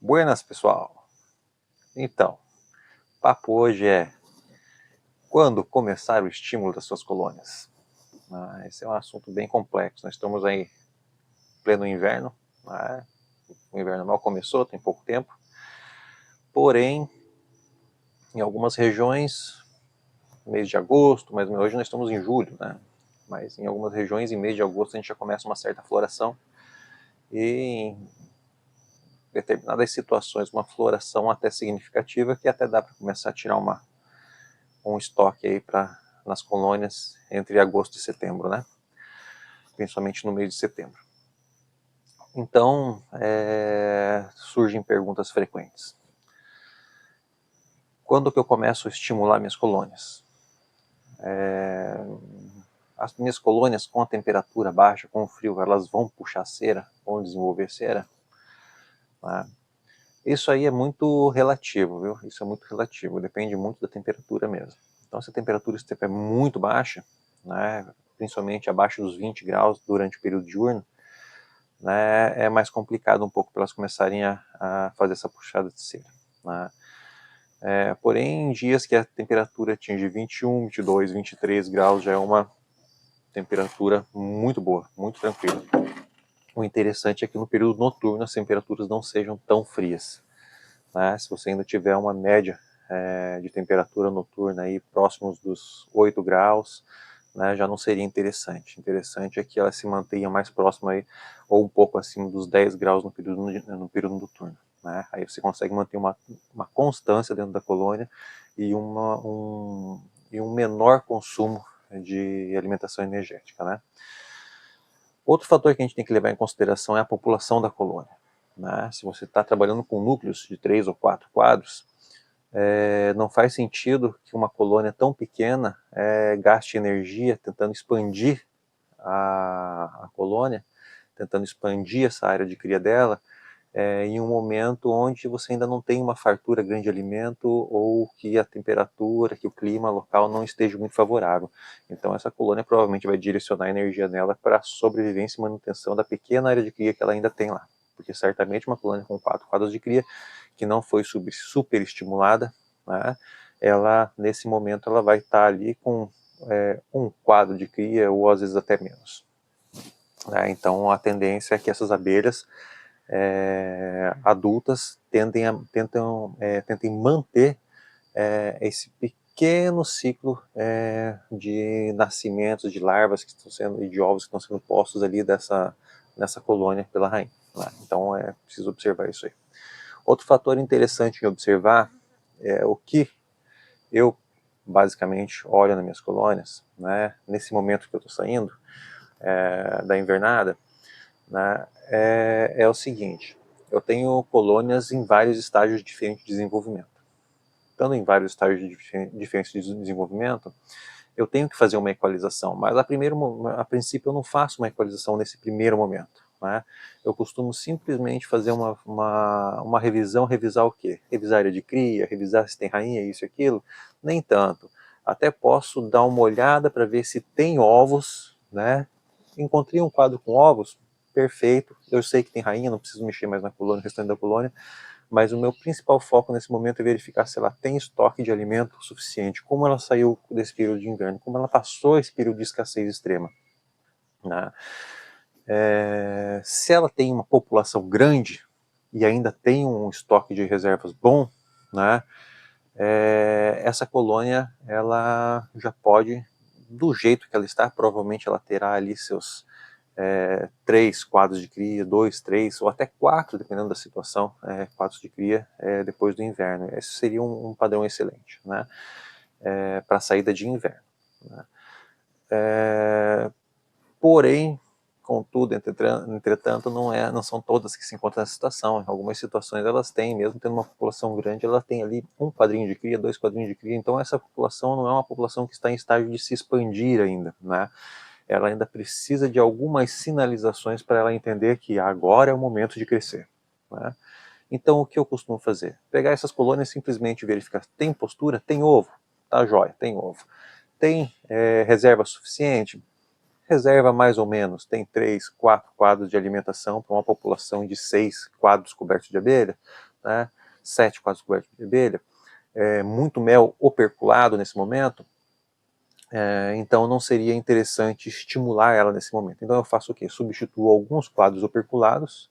Buenas, pessoal! Então, o papo hoje é quando começar o estímulo das suas colônias. Esse é um assunto bem complexo. Nós estamos aí em pleno inverno, o inverno mal começou, tem pouco tempo, porém, em algumas regiões, mês de agosto, mas hoje nós estamos em julho, né? Mas em algumas regiões, em mês de agosto, a gente já começa uma certa floração e em determinadas situações, uma floração até significativa que até dá para começar a tirar um estoque aí nas colônias entre agosto e setembro, né? Principalmente no mês de setembro. Então, surgem perguntas frequentes. Quando que eu começo a estimular minhas colônias? As minhas colônias com a temperatura baixa, com o frio, elas vão puxar cera, vão desenvolver cera? Isso aí é muito relativo, viu? Isso é muito relativo, depende muito da temperatura mesmo. Então, se a temperatura estiver muito baixa, né, principalmente abaixo dos 20 graus durante o período diurno, né, é mais complicado um pouco para elas começarem a fazer essa puxada de cera, né? Porém, em dias que a temperatura atinge 21, 22, 23 graus, já é uma temperatura muito boa, muito tranquila. O interessante é que no período noturno as temperaturas não sejam tão frias, né? Se você ainda tiver uma média de temperatura noturna aí próximos dos 8 graus, né, já não seria interessante. Interessante é que ela se mantenha mais próxima aí, ou um pouco acima dos 10 graus no período noturno. Né? Aí você consegue manter uma constância dentro da colônia e um menor consumo de alimentação energética. Né? Outro fator que a gente tem que levar em consideração é a população da colônia. Né? Se você está trabalhando com núcleos de 3 ou 4 quadros, não faz sentido que uma colônia tão pequena gaste energia tentando expandir a colônia, tentando expandir essa área de cria dela, em um momento onde você ainda não tem uma fartura grande de alimento ou que a temperatura, que o clima local não esteja muito favorável. Então essa colônia provavelmente vai direcionar a energia nela para a sobrevivência e manutenção da pequena área de cria que ela ainda tem lá. Porque certamente uma colônia com 4 quadros de cria, que não foi super estimulada, né, ela, nesse momento, ela vai estar ali com um quadro de cria ou às vezes até menos. Então a tendência é que essas abelhas adultas tentem manter esse pequeno ciclo de nascimentos de larvas que estão sendo, e de ovos que estão sendo postos ali nessa colônia pela rainha. Né? Então é preciso observar isso aí. Outro fator interessante em observar é o que eu basicamente olho nas minhas colônias, né, nesse momento que eu estou saindo da invernada, né, é o seguinte: eu tenho colônias em vários estágios diferentes de desenvolvimento. Estando em vários estágios diferentes de desenvolvimento, eu tenho que fazer uma equalização, mas a princípio eu não faço uma equalização nesse primeiro momento. Né? Eu costumo simplesmente fazer uma revisar o quê? Revisar a área de cria, revisar se tem rainha, isso e aquilo? Nem tanto. Até posso dar uma olhada para ver se tem ovos, né? Encontrei um quadro com ovos, perfeito, eu sei que tem rainha, não preciso mexer mais na colônia, no restante da colônia, mas o meu principal foco nesse momento é verificar se ela tem estoque de alimento suficiente, como ela saiu desse período de inverno, como ela passou esse período de escassez extrema. Né? Se ela tem uma população grande e ainda tem um estoque de reservas bom, né, essa colônia ela já pode, do jeito que ela está, provavelmente ela terá ali seus 3 quadros de cria, 2, 3 ou até 4, dependendo da situação, quadros de cria depois do inverno. Esse seria um padrão excelente, né, para a saída de inverno. Né. Porém, contudo, entretanto, não são todas que se encontram nessa situação. Em algumas situações elas têm, mesmo tendo uma população grande, ela tem ali um quadrinho de cria, 2 quadrinhos de cria, então essa população não é uma população que está em estágio de se expandir ainda, né? Ela ainda precisa de algumas sinalizações para ela entender que agora é o momento de crescer. Né? Então, o que eu costumo fazer? Pegar essas colônias e simplesmente verificar, tem postura? Tem ovo? Tá jóia, tem ovo. Tem reserva suficiente? Reserva mais ou menos, tem 3, 4 quadros de alimentação para uma população de 6 quadros cobertos de abelha? né, 7 quadros cobertos de abelha, muito mel operculado nesse momento, então não seria interessante estimular ela nesse momento. Então eu faço o quê? Substituo alguns quadros operculados,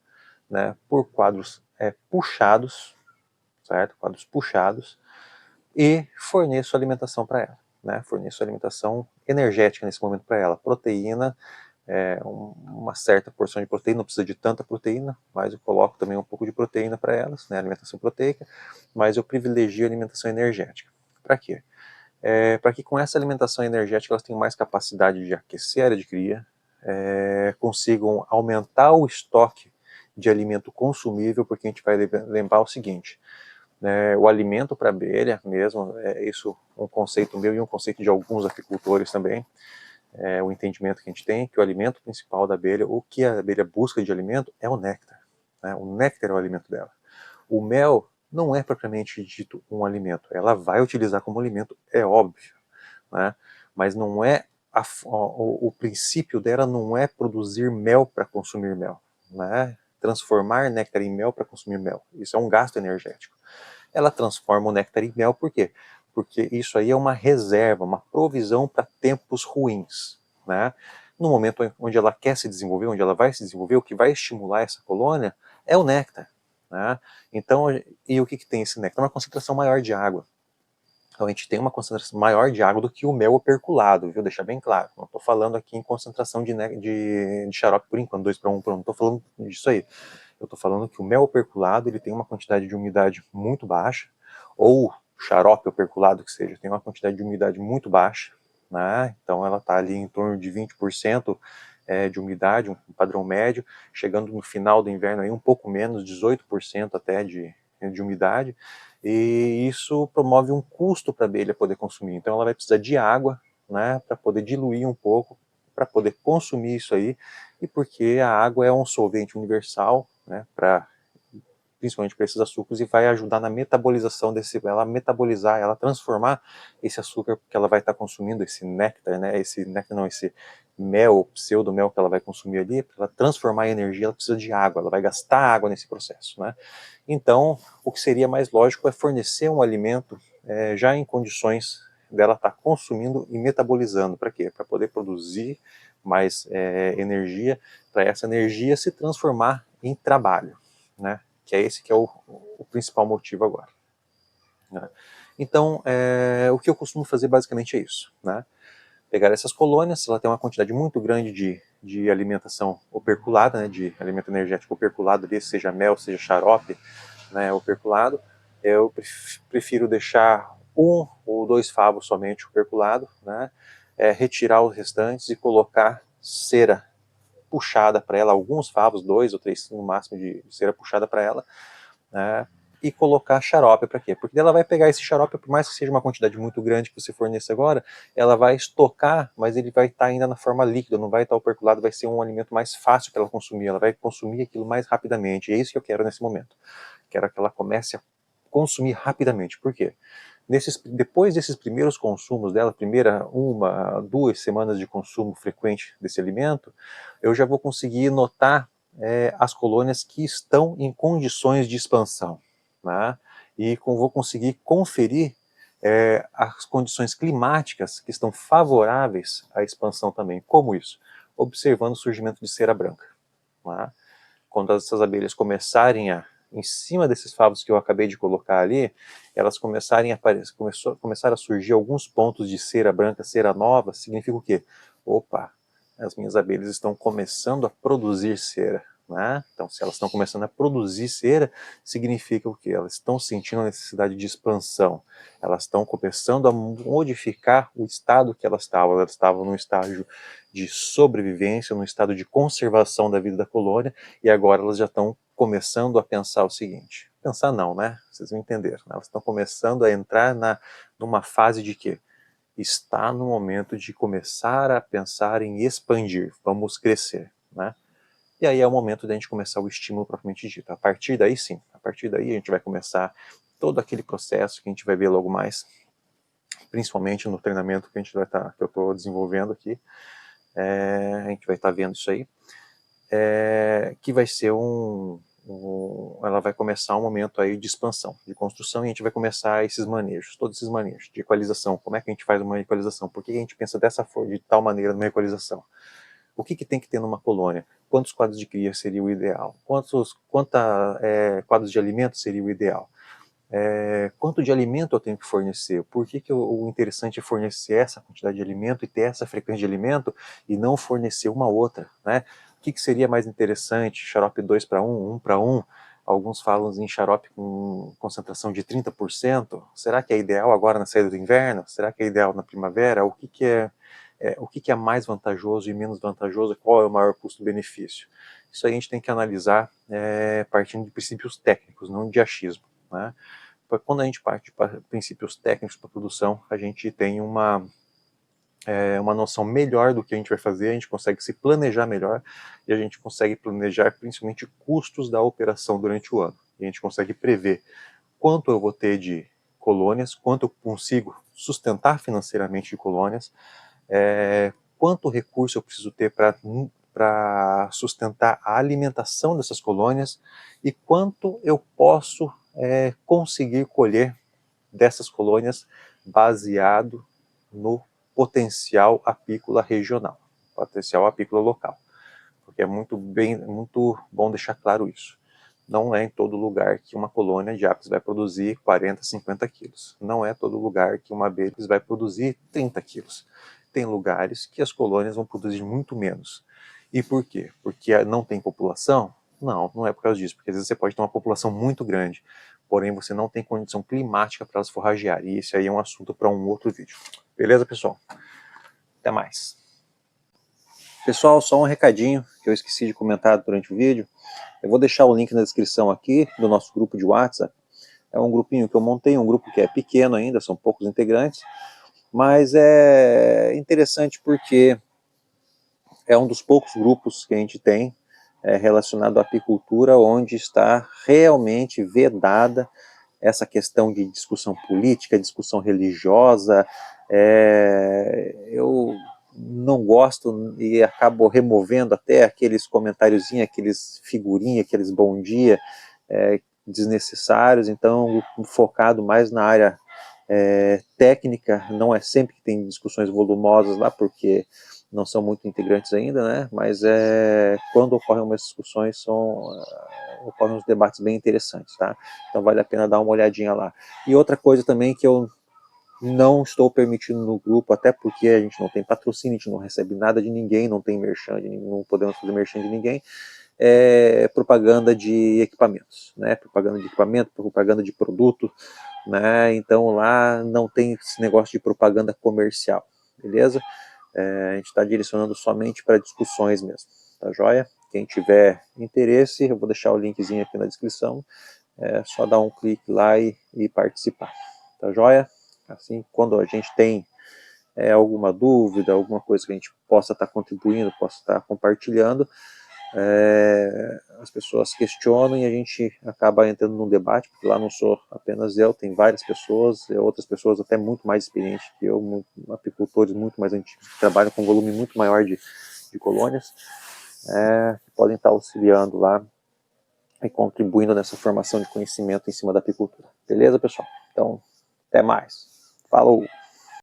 né, por quadros puxados, certo? Quadros puxados, e forneço alimentação para ela, né? Forneço alimentação energética nesse momento para ela, proteína, uma certa porção de proteína, não precisa de tanta proteína, mas eu coloco também um pouco de proteína para elas, né? Alimentação proteica, mas eu privilegio a alimentação energética. Para quê? Para que com essa alimentação energética elas tenham mais capacidade de aquecer a área de cria, consigam aumentar o estoque de alimento consumível, porque a gente vai lembrar o seguinte, o alimento para a abelha mesmo, isso um conceito meu e um conceito de alguns apicultores também, o entendimento que a gente tem, que o alimento principal da abelha, o que a abelha busca de alimento é o néctar, né? O néctar é o alimento dela. O mel não é propriamente dito um alimento, ela vai utilizar como alimento, é óbvio, né? Mas não é o princípio dela não é produzir mel para consumir mel, né? Transformar néctar em mel para consumir mel, isso é um gasto energético. Ela transforma o néctar em mel, por quê? Porque isso aí é uma reserva, uma provisão para tempos ruins, né? No momento onde ela quer se desenvolver, onde ela vai se desenvolver, o que vai estimular essa colônia é o néctar, né? Então, e o que tem esse néctar? Uma concentração maior de água. Então a gente tem uma concentração maior de água do que o mel operculado, viu? Deixar bem claro. Não estou falando aqui em concentração de xarope por enquanto, 2 para 1 para 1, não estou falando disso aí. Eu estou falando que o mel operculado ele tem uma quantidade de umidade muito baixa, ou xarope operculado que seja, tem uma quantidade de umidade muito baixa, né? Então ela está ali em torno de 20% de umidade, um padrão médio, chegando no final do inverno aí um pouco menos, 18% até de umidade, e isso promove um custo para a abelha poder consumir. Então ela vai precisar de água, né, para poder diluir um pouco, para poder consumir isso aí, e porque a água é um solvente universal, né, principalmente para esses açúcares, e vai ajudar na metabolização ela metabolizar, ela transformar esse açúcar que ela vai estar consumindo, esse néctar, né, esse néctar não, esse mel, pseudo-mel que ela vai consumir ali, para ela transformar em energia, ela precisa de água, ela vai gastar água nesse processo, né? Então, o que seria mais lógico é fornecer um alimento já em condições dela estar consumindo e metabolizando, para quê? Para poder produzir mais energia, para essa energia se transformar em trabalho, né? Que é esse que é o principal motivo agora, né? Então, o que eu costumo fazer basicamente é isso, né? Pegar essas colônias, se ela tem uma quantidade muito grande de alimentação operculada, né, de alimento energético operculado, seja mel, seja xarope, né, operculado, eu prefiro deixar 1 ou 2 favos somente operculado, né, retirar os restantes e colocar cera puxada para ela, alguns favos, 2 ou 3 no máximo de cera puxada para ela, né, e colocar xarope. Para quê? Porque ela vai pegar esse xarope, por mais que seja uma quantidade muito grande que você forneça agora, ela vai estocar, mas ele vai estar ainda na forma líquida, não vai estar operculado, vai ser um alimento mais fácil para ela consumir, ela vai consumir aquilo mais rapidamente, e é isso que eu quero nesse momento. Quero que ela comece a consumir rapidamente. Por quê? Depois desses primeiros consumos dela, 1, 2 semanas de consumo frequente desse alimento, eu já vou conseguir notar as colônias que estão em condições de expansão, né? E vou conseguir conferir as condições climáticas que estão favoráveis à expansão também. Como isso? Observando o surgimento de cera branca, né? Quando essas abelhas começarem em cima desses favos que eu acabei de colocar ali, elas começarem a aparecer, começar a surgir alguns pontos de cera branca, cera nova, significa o quê? Opa, as minhas abelhas estão começando a produzir cera, né? Então, se elas estão começando a produzir cera, significa o quê? Elas estão sentindo a necessidade de expansão, elas estão começando a modificar o estado que elas estavam num estágio de sobrevivência, num estado de conservação da vida da colônia, e agora elas já estão começando a pensar o seguinte, pensar não, né? Vocês vão entender, né? Elas estão começando a entrar numa fase de quê? Está no momento de começar a pensar em expandir, vamos crescer, né? E aí é o momento da gente começar o estímulo propriamente dito. A partir daí, sim, a partir daí a gente vai começar todo aquele processo que a gente vai ver logo mais, principalmente no treinamento que que eu estou desenvolvendo aqui, a gente vai estar vendo isso aí, que vai ser ela vai começar um momento aí de expansão, de construção, e a gente vai começar esses manejos, todos esses manejos de equalização. Como é que a gente faz uma equalização? Por que a gente pensa de tal maneira numa equalização? O que tem que ter numa colônia? Quantos quadros de cria seria o ideal? Quantos quadros de alimento seria o ideal? Quanto de alimento eu tenho que fornecer? Por que o interessante é fornecer essa quantidade de alimento e ter essa frequência de alimento e não fornecer uma outra, né? O que seria mais interessante? Xarope 2 para 1, 1 para 1? Alguns falam em xarope com concentração de 30%. Será que é ideal agora na saída do inverno? Será que é ideal na primavera? O que é mais vantajoso e menos vantajoso? Qual é o maior custo-benefício? Isso aí a gente tem que analisar partindo de princípios técnicos, não de achismo, né? Quando a gente parte de princípios técnicos para a produção, a gente tem uma noção melhor do que a gente vai fazer, a gente consegue se planejar melhor, e a gente consegue planejar principalmente custos da operação durante o ano. E a gente consegue prever quanto eu vou ter de colônias, quanto eu consigo sustentar financeiramente de colônias, quanto recurso eu preciso ter para sustentar a alimentação dessas colônias, e quanto eu posso conseguir colher dessas colônias baseado no potencial apícola regional, potencial apícola local, porque é muito bom deixar claro isso. Não é em todo lugar que uma colônia de apis vai produzir 40, 50 quilos. Não é todo lugar que uma abelha vai produzir 30 quilos. Tem lugares que as colônias vão produzir muito menos. E por quê? Porque não tem população? Não, não é por causa disso, porque às vezes você pode ter uma população muito grande, porém você não tem condição climática para elas forragearem, e esse aí é um assunto para um outro vídeo. Beleza, pessoal? Até mais. Pessoal, só um recadinho que eu esqueci de comentar durante o vídeo. Eu vou deixar o link na descrição aqui do nosso grupo de WhatsApp. É um grupinho que eu montei, um grupo que é pequeno ainda, são poucos integrantes, mas é interessante porque é um dos poucos grupos que a gente tem relacionado à apicultura, onde está realmente vedada essa questão de discussão política, discussão religiosa. Eu não gosto e acabo removendo até aqueles comentáriozinhos, aqueles figurinhas, aqueles bom dia desnecessários, então focado mais na área técnica. Não é sempre que tem discussões volumosas lá, porque não são muito integrantes ainda, né? Mas quando ocorrem umas discussões, ocorrem uns debates bem interessantes, tá? Então vale a pena dar uma olhadinha lá. E outra coisa também que eu não estou permitindo no grupo, até porque a gente não tem patrocínio, a gente não recebe nada de ninguém, não tem merchan, não podemos fazer merchan de ninguém, propaganda de equipamentos, né? Propaganda de equipamento, propaganda de produto, né? Então lá não tem esse negócio de propaganda comercial, beleza? A gente está direcionando somente para discussões mesmo, tá joia? Quem tiver interesse, eu vou deixar o linkzinho aqui na descrição, só dar um clique lá e participar, tá joia? Assim, quando a gente tem alguma dúvida, alguma coisa que a gente possa estar contribuindo, possa estar compartilhando, as pessoas questionam e a gente acaba entrando num debate, porque lá não sou apenas eu, tem várias pessoas, outras pessoas até muito mais experientes que eu, apicultores muito mais antigos, que trabalham com um volume muito maior de colônias, que podem estar auxiliando lá e contribuindo nessa formação de conhecimento em cima da apicultura. Beleza, pessoal? Então, até mais. Falou!